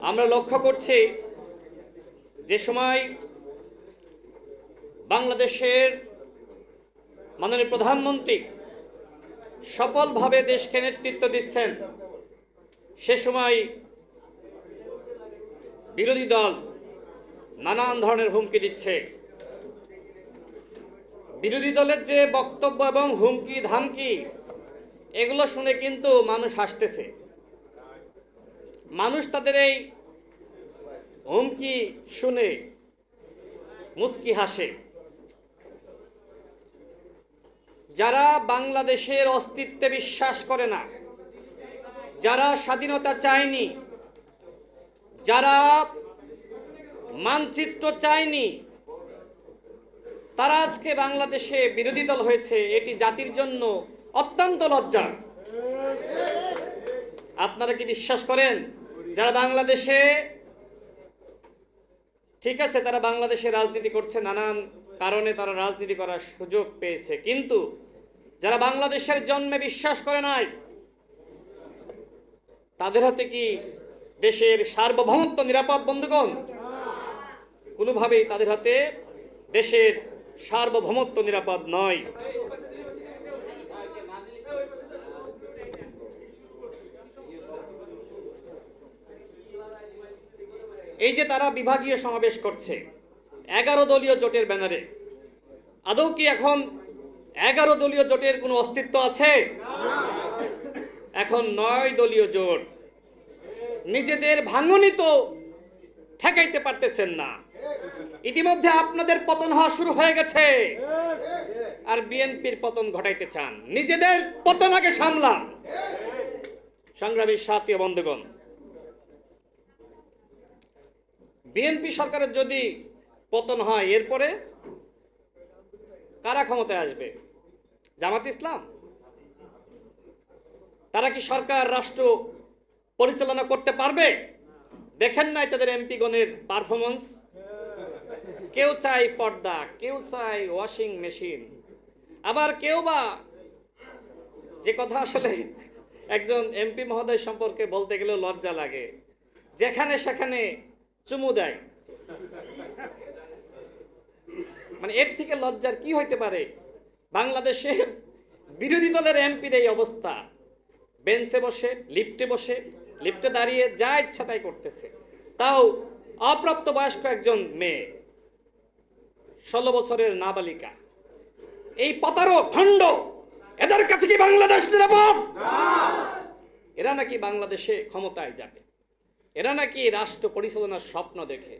আমরা লক্ষ্য করছি যে সময় বাংলাদেশের মাননীয় প্রধানমন্ত্রী সফলভাবে দেশকে নেতৃত্ব দিচ্ছেন, সে সময় বিরোধী দল নানান ধরনের হুমকি দিচ্ছে। বিরোধী দলের যে বক্তব্য এবং হুমকি ধামকি, এগুলো শুনে কিন্তু মানুষ হাসতেছে। মানুষ তাদের এই হুমকি শুনে মুচকি হাসে। যারা বাংলাদেশের অস্তিত্বে বিশ্বাস করে না, যারা স্বাধীনতা চায়নি, যারা মানচিত্র চায়নি, তারা আজকে বাংলাদেশে বিরোধী দল হয়েছে, এটি জাতির জন্য অত্যন্ত লজ্জার। আপনারা কি বিশ্বাস করেন যারা বাংলাদেশে, ঠিক আছে তারা বাংলাদেশে রাজনীতি করছে, নানান কারণে তারা রাজনীতি করার সুযোগ পেয়েছে, কিন্তু যারা বাংলাদেশের জন্মে বিশ্বাস করে নাই, তাদের হাতে কি দেশের সার্বভৌমত্ব নিরাপদ? বন্ধুগণ, কোনোভাবেই তাদের হাতে দেশের সার্বভৌমত্ব নিরাপদ নয়। এই যে তারা বিভাগীয় সমাবেশ করছে 11 দলীয় জোটের ব্যানারে, আদৌ কি এখন 11 দলীয় জোটের কোনো অস্তিত্ব আছে? এখন 9 দলীয় জোট। নিজেদের ভাঙনই তো ঠেকাইতে পারতেছেন না। ইতিমধ্যে আপনাদের পতন হওয়া শুরু হয়ে গেছে, আর বিএনপির পতন ঘটাইতে চান। নিজেদের পতন আগে সামলান। সংগ্রামী সাথী ও বন্ধুগণ, বিএনপি সরকারের যদি পতন হয়, এরপরে কারা ক্ষমতায় আসবে? জামাত ইসলাম? তারা কি সরকার রাষ্ট্র পরিচালনা করতে পারবে? দেখেন নাই তাদের এমপিগণের পারফরমেন্স। কেউ চাই পর্দা, কেউ চাই ওয়াশিং মেশিন, আবার কেউ বা, যে কথা আসলে একজন এমপি মহোদয় সম্পর্কে বলতে গেলেও লজ্জা লাগে, যেখানে সেখানে চুমু দেয়। মানে এর থেকে লজ্জার কি হইতে পারে? বাংলাদেশের বিরোধী দলের এমপির এই অবস্থা। বেঞ্চে বসে, লিফটে বসে, লিফটে দাঁড়িয়ে যা ইচ্ছা তাই করতেছে, তাও অপ্রাপ্ত বয়স্ক একজন মেয়ে, 16 বছরের নাবালিকা। এই প্রতারক ভণ্ড, এদের কাছে কি বাংলাদেশ নিরাপদ? এরা নাকি বাংলাদেশে ক্ষমতায় যাবে, এরা নাকি রাষ্ট্র পরিচালনার স্বপ্ন দেখে।